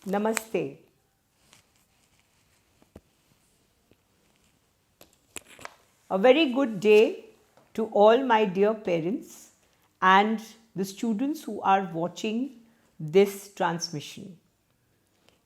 Namaste. A very good day to all my dear parents and the students who are watching this transmission.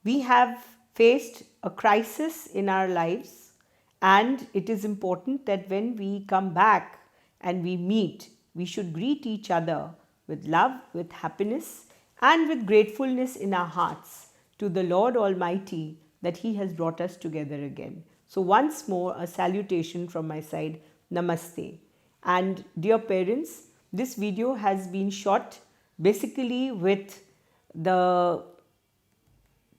We have faced a crisis in our lives, and it is important that when we come back and we meet, we should greet each other with love, with happiness, and with gratefulness in our hearts to the Lord Almighty that He has brought us together again. So, once more, a salutation from my side. Namaste. And dear parents, this video has been shot basically with the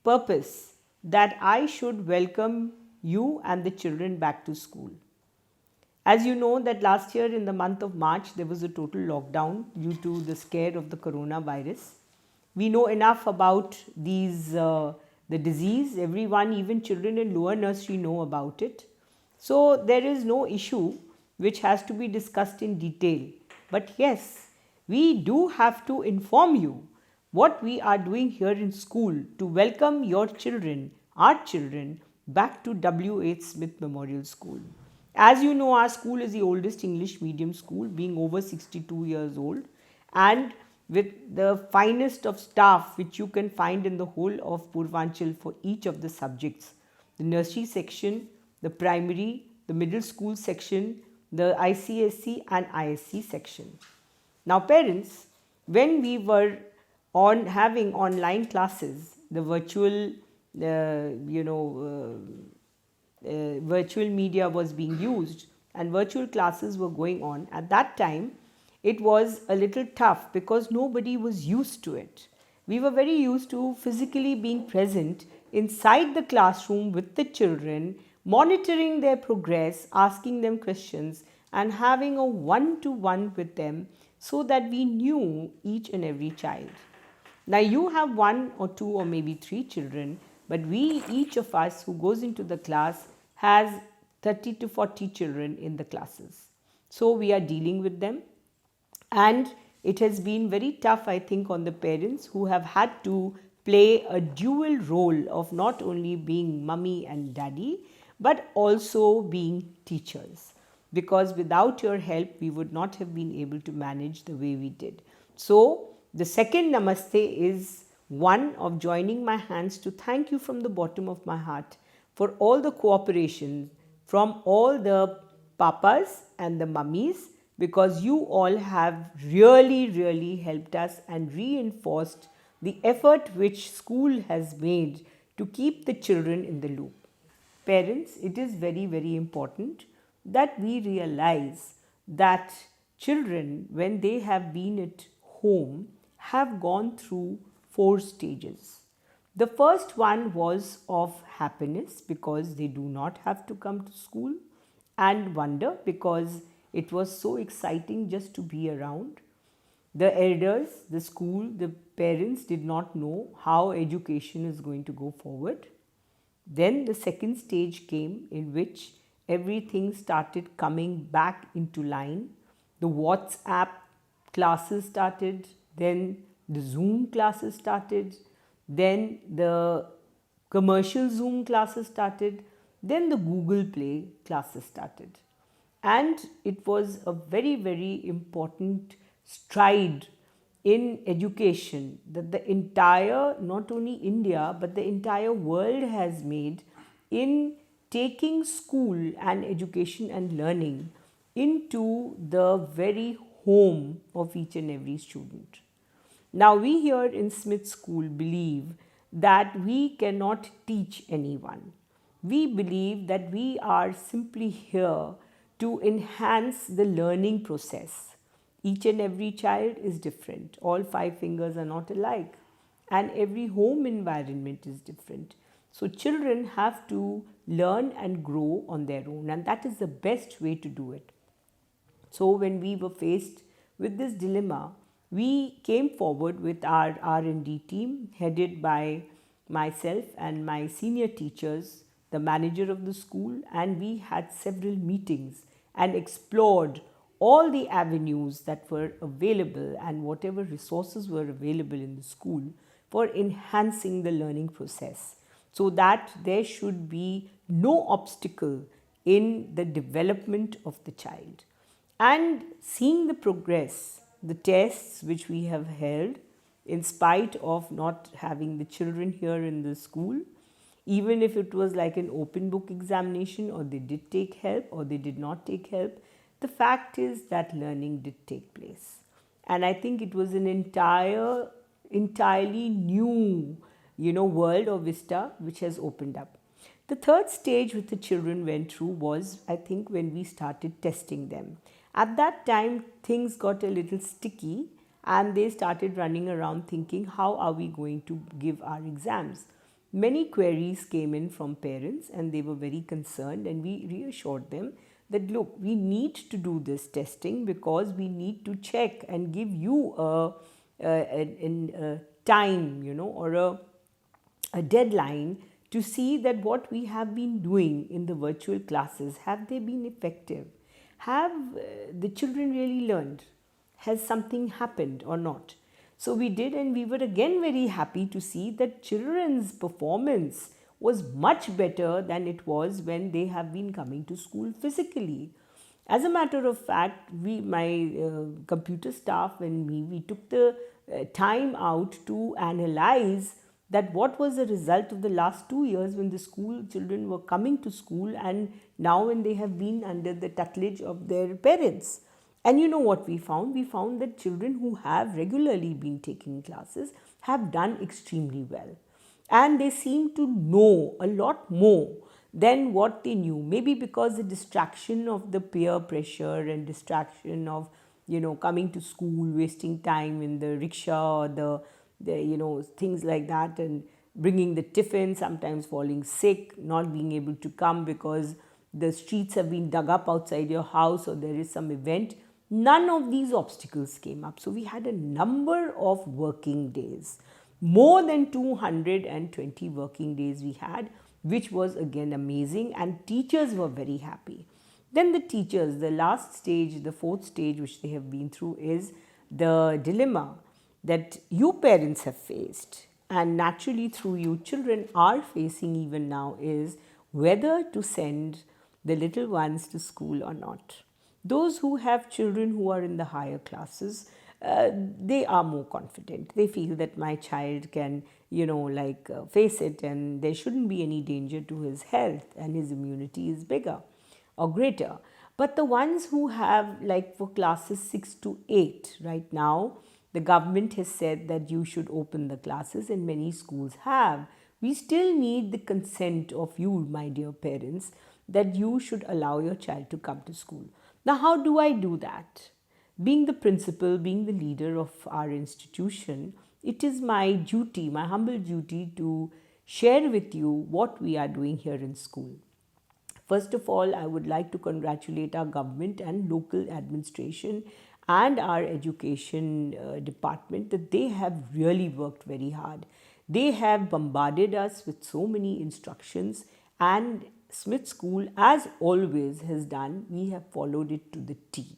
purpose that I should welcome you and the children back to school. As you know that last year in the month of March there was a total lockdown due to the scare of the coronavirus. We know enough about the disease. Everyone, even children in lower nursery, know about it. So there is no issue which has to be discussed in detail. But yes, we do have to inform you what we are doing here in school to welcome your children, our children, back to W.H. Smith Memorial School. As you know, our school is the oldest English medium school, being over 62 years old, and with the finest of staff which you can find in the whole of Purvanchal for each of the subjects. The nursery section, the primary, the middle school section, the ICSC and ISC section. Now parents, when we were on having online classes, the virtual virtual media was being used and virtual classes were going on. At that time, it was a little tough because nobody was used to it. We were very used to physically being present inside the classroom with the children, monitoring their progress, asking them questions, and having a one-to-one with them so that we knew each and every child. Now you have one or two or maybe three children, but each of us who goes into the class has 30 to 40 children in the classes. So we are dealing with them, and it has been very tough, I think, on the parents who have had to play a dual role of not only being mummy and daddy, but also being teachers. Because without your help, we would not have been able to manage the way we did. So, the second namaste is one of joining my hands to thank you from the bottom of my heart for all the cooperation from all the papas and the mummies, because you all have really helped us and reinforced the effort which school has made to keep the children in the loop. Parents, it is very important that we realize that children, when they have been at home, have gone through 4 stages. The first one was of happiness because they do not have to come to school, and wonder because it was so exciting just to be around. The elders, the school, the parents did not know how education is going to go forward. Then the second stage came in which everything started coming back into line. The WhatsApp classes started, then the Zoom classes started, then the commercial Zoom classes started, then the Google Play classes started. And it was a very important stride in education that the entire, not only India, but the entire world has made in taking school and education and learning into the very home of each and every student. Now, we here in Smith School believe that we cannot teach anyone. We believe that we are simply here to enhance the learning process. Each and every child is different. All 5 fingers are not alike, and every home environment is different. So children have to learn and grow on their own, and that is the best way to do it. So when we were faced with this dilemma, we came forward with our R&D team headed by myself and my senior teachers, the manager of the school, and we had several meetings and explored all the avenues that were available and whatever resources were available in the school for enhancing the learning process so that there should be no obstacle in the development of the child. And seeing the progress, the tests which we have held, in spite of not having the children here in the school, even if it was like an open book examination, or they did take help or they did not take help, the fact is that learning did take place. And I think it was an entirely new, world or vista which has opened up. The third stage which the children went through was, I think, when we started testing them. At that time, things got a little sticky and they started running around thinking, how are we going to give our exams? Many queries came in from parents and they were very concerned, and we reassured them that, look, we need to do this testing because we need to check and give you a time, or a deadline to see that what we have been doing in the virtual classes, have they been effective? Have the children really learned? Has something happened or not? So we did, and we were again very happy to see that children's performance was much better than it was when they have been coming to school physically. As a matter of fact, my computer staff and me, we took the time out to analyze that what was the result of the last 2 years when the school children were coming to school, and now when they have been under the tutelage of their parents. And you know what we found? We found that children who have regularly been taking classes have done extremely well. And they seem to know a lot more than what they knew. Maybe because the distraction of the peer pressure and distraction of, coming to school, wasting time in the rickshaw or the things like that, and bringing the tiffin, sometimes falling sick, not being able to come because the streets have been dug up outside your house or there is some event. None of these obstacles came up. So we had a number of working days, more than 220 working days we had, which was again amazing, and teachers were very happy. Then the teachers, the last stage, the fourth stage which they have been through, is the dilemma that you parents have faced, and naturally through you children are facing even now, is whether to send the little ones to school or not. Those who have children who are in the higher classes, they are more confident. They feel that my child can, face it, and there shouldn't be any danger to his health, and his immunity is bigger or greater. But the ones who have, like for classes 6 to 8, right now, the government has said that you should open the classes, and many schools have. We still need the consent of you, my dear parents, that you should allow your child to come to school. Now, how do I do that? Being the principal, being the leader of our institution, it is my duty, my humble duty, to share with you what we are doing here in school. First of all, I would like to congratulate our government and local administration and our education department, that they have really worked very hard. They have bombarded us with so many instructions, and Smith School, as always has done, we have followed it to the T.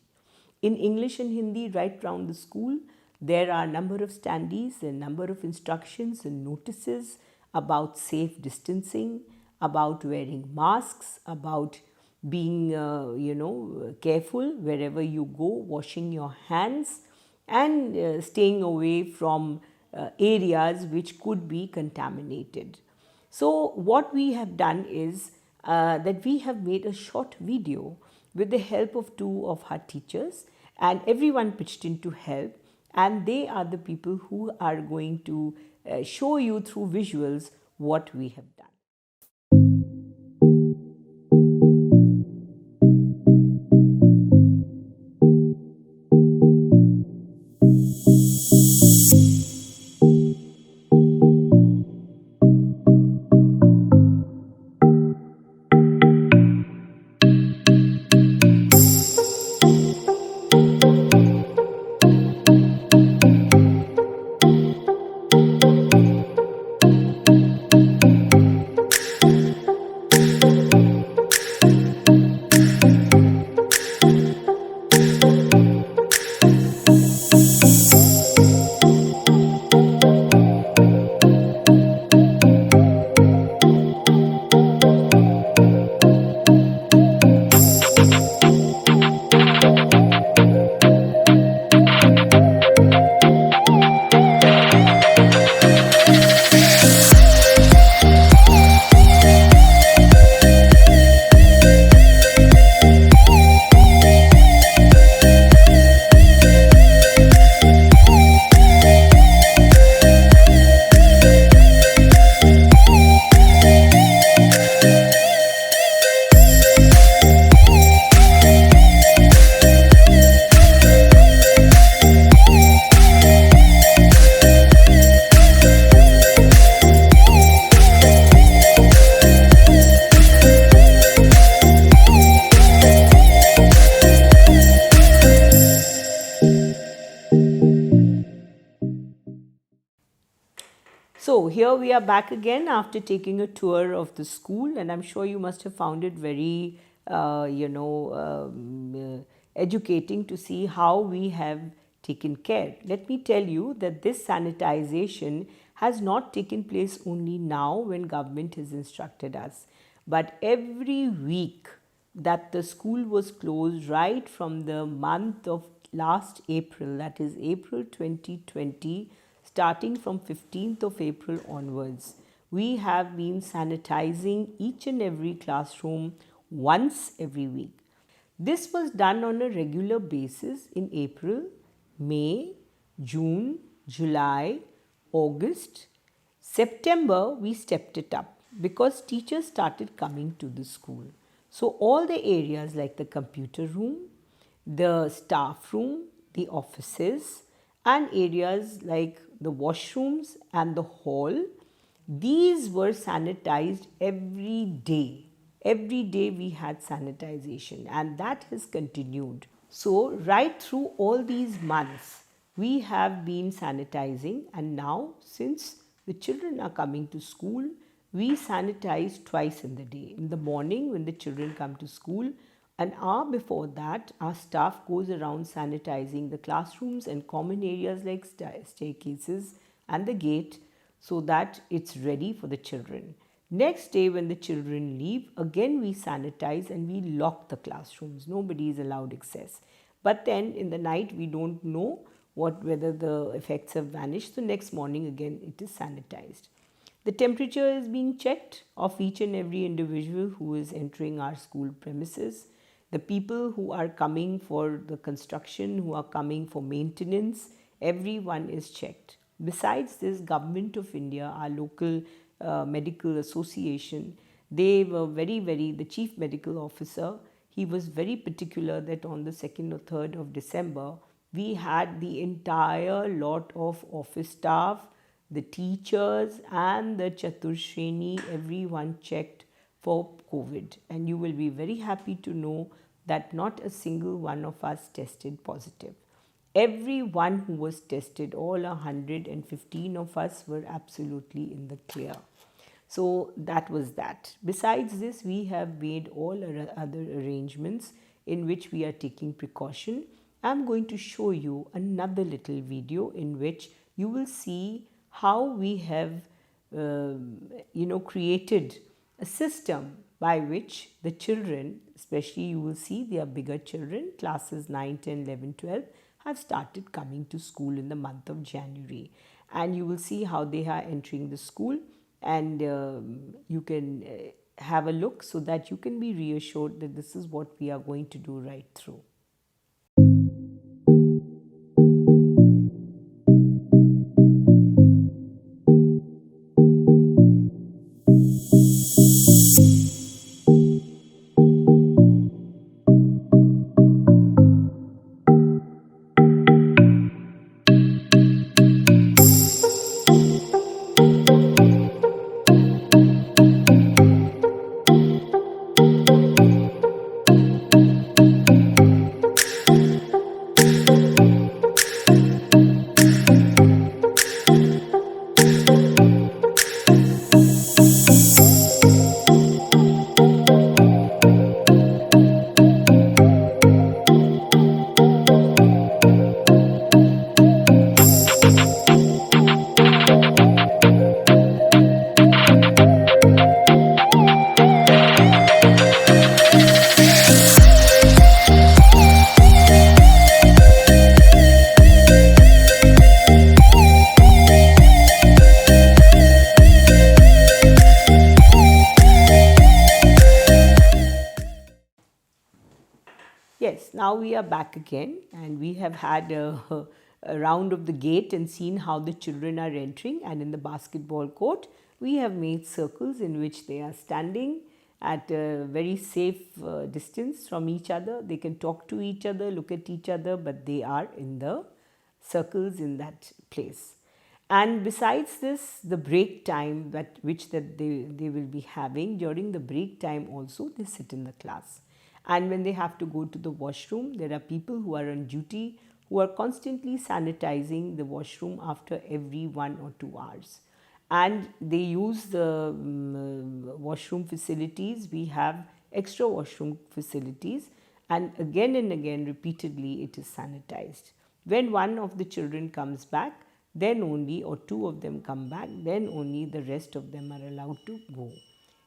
In English and Hindi, right round the school, there are a number of standees, a number of instructions and notices about safe distancing, about wearing masks, about being, careful wherever you go, washing your hands, and staying away from areas which could be contaminated. So what we have done is that we have made a short video with the help of 2 of our teachers, and everyone pitched in to help, and they are the people who are going to show you through visuals what we have done. So here we are back again after taking a tour of the school, and I'm sure you must have found it very, educating to see how we have taken care. Let me tell you that this sanitization has not taken place only now when government has instructed us, but every week that the school was closed right from the month of last April, that is April 2020, starting from 15th of April onwards. We have been sanitizing each and every classroom once every week. This was done on a regular basis in April, May, June, July, August. September, we stepped it up because teachers started coming to the school. So, all the areas like the computer room, the staff room, the offices, and areas like the washrooms and the hall, these were sanitized every day. Every day we had sanitization, and that has continued. So, right through all these months, we have been sanitizing, and now, since the children are coming to school, we sanitize twice in the day. In the morning, when the children come to school, an hour before that, our staff goes around sanitizing the classrooms and common areas like staircases and the gate so that it's ready for the children. Next day, when the children leave, again we sanitize and we lock the classrooms. Nobody is allowed access. But then in the night, we don't know whether the effects have vanished. So next morning, again, it is sanitized. The temperature is being checked of each and every individual who is entering our school premises. The people who are coming for the construction, who are coming for maintenance, everyone is checked. Besides this, Government of India, our local medical association, they were the chief medical officer, he was very particular that on the 2nd or 3rd of December, we had the entire lot of office staff, the teachers and the Chatursheni, everyone checked for COVID. And you will be very happy to know that not a single one of us tested positive. Everyone who was tested, all 115 of us, were absolutely in the clear. So that was that. Besides this, we have made all other arrangements in which we are taking precaution. I'm going to show you another little video in which you will see how we have created a system by which the children, especially you will see they are bigger children, classes 9, 10, 11, 12, have started coming to school in the month of January. And you will see how they are entering the school, and you can have a look so that you can be reassured that this is what we are going to do right through. Yes, now we are back again, and we have had a round of the gate and seen how the children are entering. And in the basketball court, we have made circles in which they are standing at a very safe distance from each other. They can talk to each other, look at each other, but they are in the circles in that place. And besides this, the break time that they will be having, during the break time also they sit in the class. And when they have to go to the washroom, there are people who are on duty who are constantly sanitizing the washroom after every 1 or 2 hours. and they use the washroom facilities. We have extra washroom facilities, and again repeatedly it is sanitized. When one of the children comes back, then only, or two of them come back, then only the rest of them are allowed to go.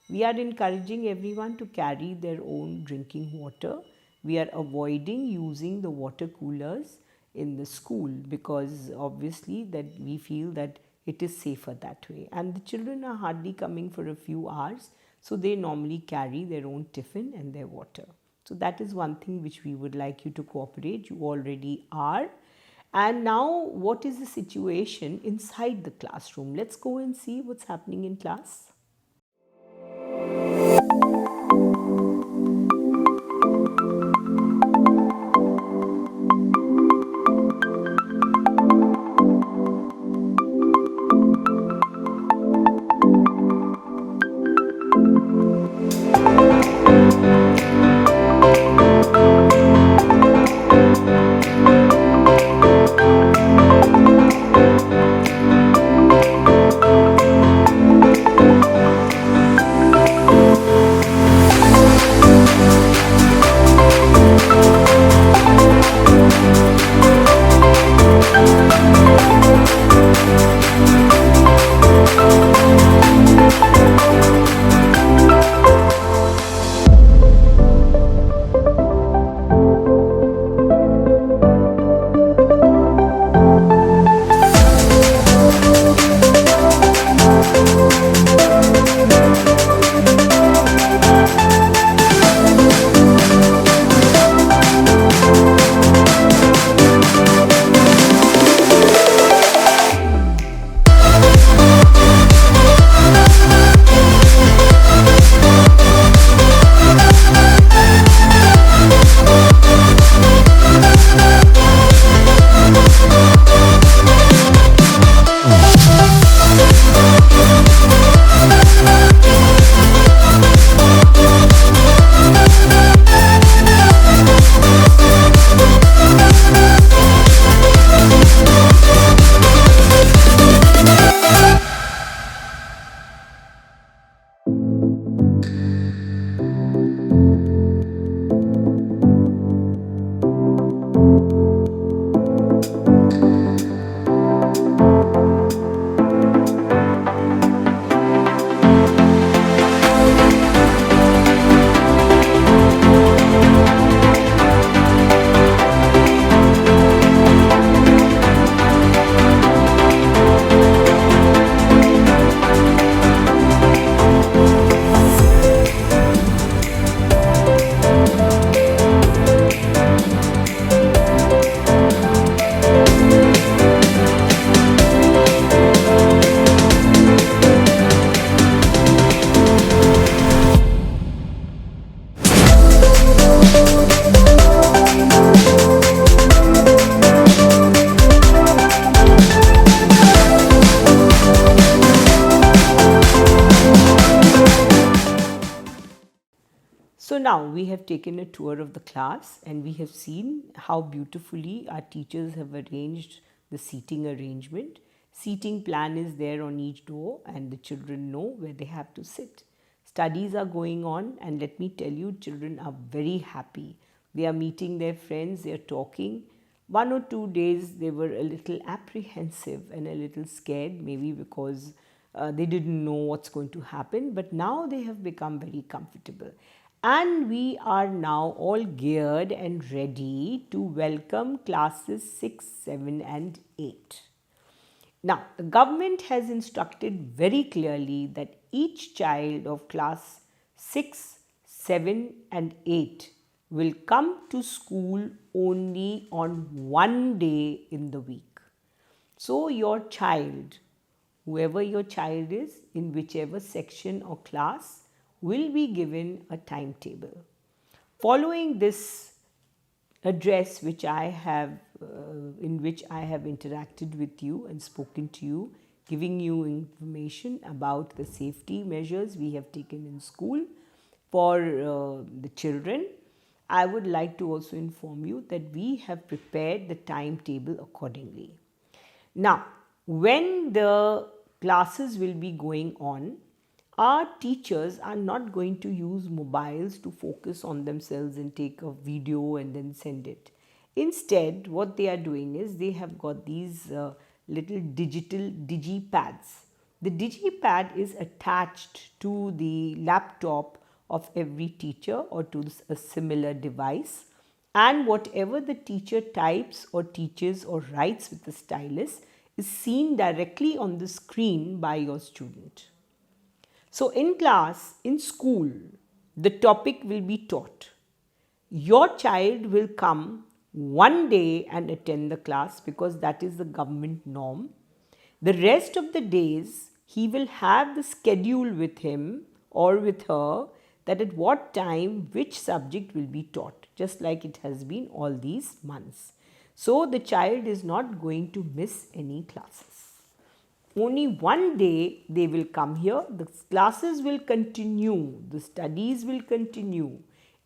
We are encouraging everyone to carry their own drinking water. We are avoiding using the water coolers in the school, because obviously that we feel that it is safer that way. And the children are hardly coming for a few hours, so they normally carry their own tiffin and their water. So that is one thing which we would like you to cooperate. You already are. And now, what is the situation inside the classroom? Let's go and see what's happening in class. So now we have taken a tour of the class, and we have seen how beautifully our teachers have arranged the seating arrangement. Seating plan is there on each door, and the children know where they have to sit. Studies are going on, and let me tell you, children are very happy. They are meeting their friends, they are talking. 1 or 2 days they were a little apprehensive and a little scared, maybe because they didn't know what's going to happen, but now they have become very comfortable. And we are now all geared and ready to welcome classes 6, 7 and 8. Now, the government has instructed very clearly that each child of class 6, 7 and 8 will come to school only on one day in the week. So your child, whoever your child is, in whichever section or class, will be given a timetable. Following this address which I have in which I have interacted with you and spoken to you, giving you information about the safety measures we have taken in school for the children, I would like to also inform you that we have prepared the timetable accordingly. Now, when the classes will be going on, our teachers are not going to use mobiles to focus on themselves and take a video and then send it. Instead, what they are doing is they have got these little digital digipads. The digipad is attached to the laptop of every teacher or to a similar device, and whatever the teacher types or teaches or writes with the stylus is seen directly on the screen by your student. So, in class, in school, the topic will be taught. Your child will come one day and attend the class because that is the government norm. The rest of the days, he will have the schedule with him or with her that at what time which subject will be taught, just like it has been all these months. So, the child is not going to miss any classes. Only one day they will come here, the classes will continue, the studies will continue,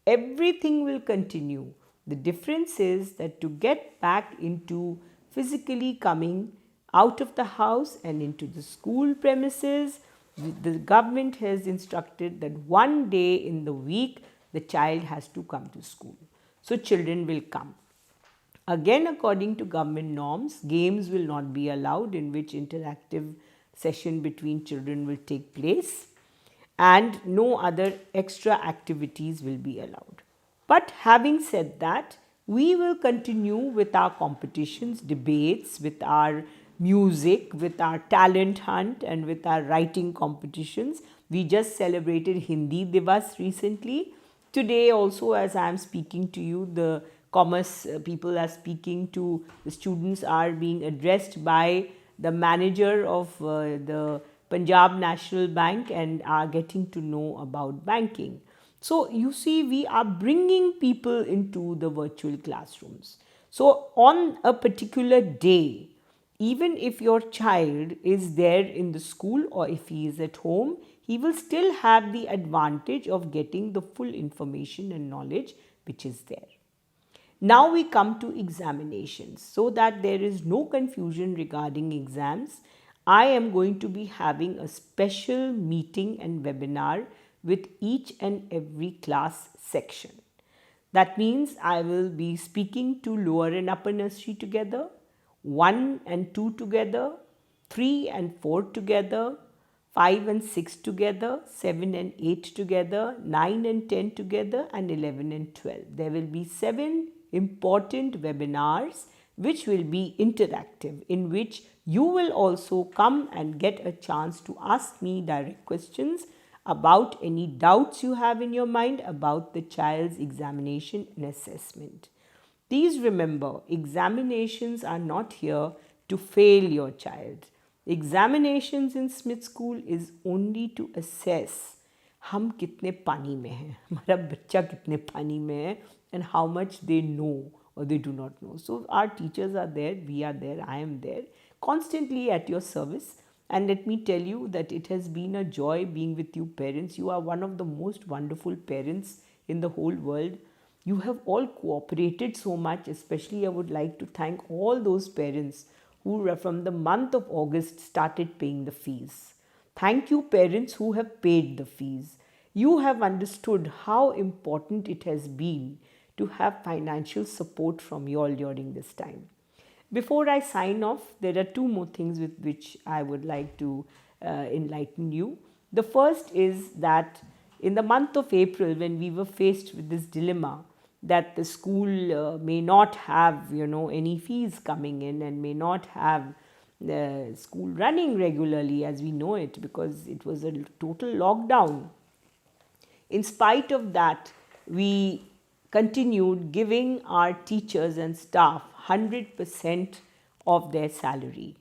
everything will continue. The difference is that to get back into physically coming out of the house and into the school premises, the government has instructed that one day in the week the child has to come to school. So children will come. Again, according to government norms, games will not be allowed in which interactive session between children will take place, and no other extra activities will be allowed. But having said that, we will continue with our competitions, debates, with our music, with our talent hunt, and with our writing competitions. We just celebrated Hindi Divas recently. Today also, as I am speaking to you, the commerce people are speaking to the students, are being addressed by the manager of the Punjab National Bank and are getting to know about banking. So you see, we are bringing people into the virtual classrooms. So on a particular day, even if your child is there in the school or if he is at home, he will still have the advantage of getting the full information and knowledge which is there. Now we come to examinations. So that there is no confusion regarding exams, I am going to be having a special meeting and webinar with each and every class section. That means I will be speaking to lower and upper nursery together, 1 and 2 together, 3 and 4 together, 5 and 6 together, 7 and 8 together, 9 and 10 together, and 11 and 12. There will be 7 important webinars which will be interactive, in which you will also come and get a chance to ask me direct questions about any doubts you have in your mind about the child's examination and assessment. Please remember, examinations are not here to fail your child. Examinations in Smith School is only to assess हम कितने पानी में हैं, हमारा बच्चा कितने पानी में है, and how much they know or they do not know. So our teachers are there, we are there, I am there, constantly at your service. And let me tell you that it has been a joy being with you parents. You are one of the most wonderful parents in the whole world. You have all cooperated so much. Especially I would like to thank all those parents who from the month of August started paying the fees. Thank you parents who have paid the fees. You have understood how important it has been to have financial support from you all during this time. Before I sign off, there are 2 more things with which I would like to enlighten you. The first is that in the month of April, when we were faced with this dilemma that the school may not have any fees coming in and may not have the school running regularly as we know it, because it was a total lockdown. In spite of that, we continued giving our teachers and staff 100% of their salary.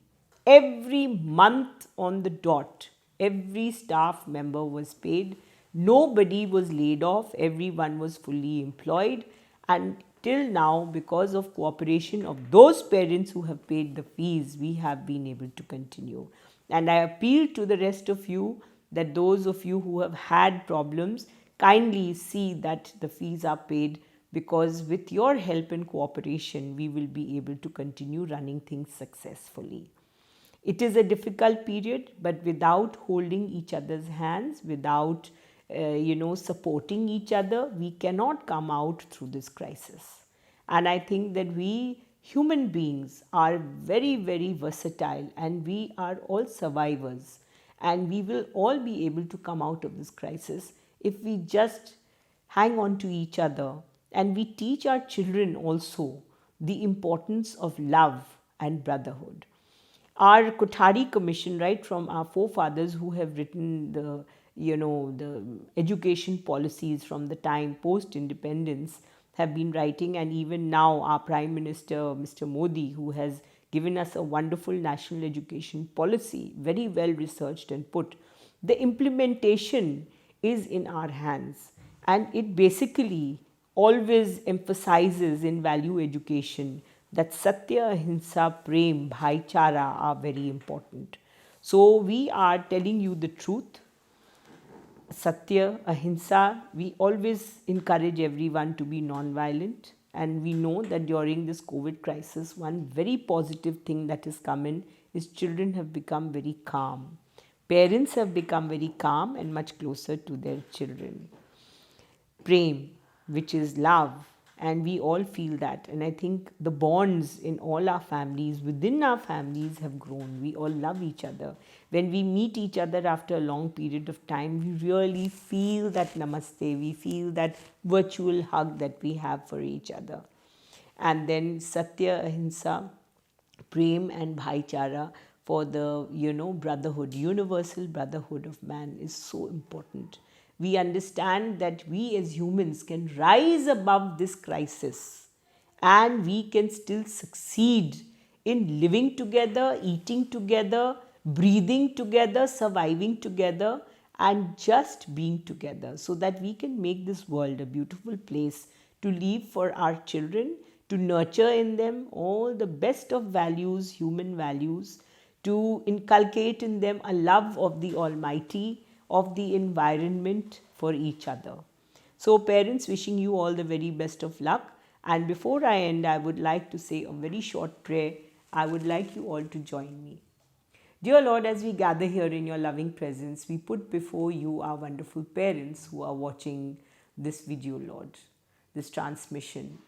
Every month on the dot, every staff member was paid. Nobody was laid off. Everyone was fully employed. And till now, because of cooperation of those parents who have paid the fees, we have been able to continue. And I appeal to the rest of you that those of you who have had problems, kindly see that the fees are paid, because with your help and cooperation, we will be able to continue running things successfully. It is a difficult period, but without holding each other's hands, without supporting each other, we cannot come out through this crisis. And I think that we human beings are very, very versatile, and we are all survivors, and we will all be able to come out of this crisis if we just hang on to each other, and we teach our children also the importance of love and brotherhood. Our Kothari Commission, right from our forefathers who have written the education policies from the time post independence, have been writing, and even now our Prime Minister Mr. Modi, who has given us a wonderful national education policy, very well researched and put. The implementation is in our hands, and it basically always emphasizes in value education that Satya, Ahimsa, Prem, Bhaichara are very important. So we are telling you the truth. Satya, Ahimsa, we always encourage everyone to be non-violent, and we know that during this COVID crisis, one very positive thing that has come in is children have become very calm. Parents have become very calm and much closer to their children. Prem, which is love, and we all feel that. And I think the bonds in all our families, within our families, have grown. We all love each other. When we meet each other after a long period of time, we really feel that namaste, we feel that virtual hug that we have for each other. And then Satya, Ahimsa, Prem and Bhaichara for the brotherhood, universal brotherhood of man is so important. We understand that we as humans can rise above this crisis, and we can still succeed in living together, eating together, breathing together, surviving together, and just being together, so that we can make this world a beautiful place to live for our children, to nurture in them all the best of values, human values, to inculcate in them a love of the Almighty, of the environment, for each other. So, parents, wishing you all the very best of luck. And before I end, I would like to say a very short prayer. I would like you all to join me. Dear Lord, as we gather here in your loving presence, we put before you our wonderful parents who are watching this video, Lord, this transmission.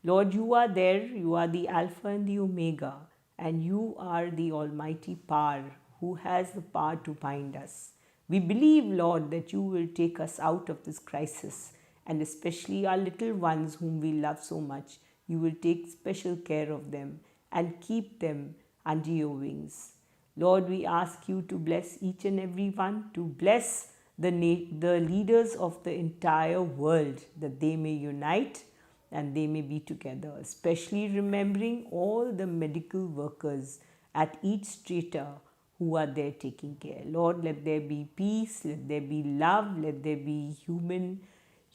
Lord, you are there, you are the Alpha and the Omega, and you are the Almighty Power who has the power to bind us. We believe, Lord, that you will take us out of this crisis, and especially our little ones whom we love so much. You will take special care of them and keep them under your wings. Lord, we ask you to bless each and every one, to bless the leaders of the entire world, that they may unite and they may be together, especially remembering all the medical workers at each strata who are there taking care. Lord, let there be peace, let there be love, let there be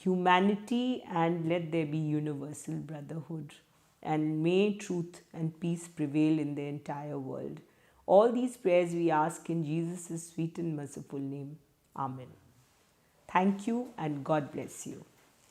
humanity, and let there be universal brotherhood. And may truth and peace prevail in the entire world. All these prayers we ask in Jesus' sweet and merciful name. Amen. Thank you, and God bless you.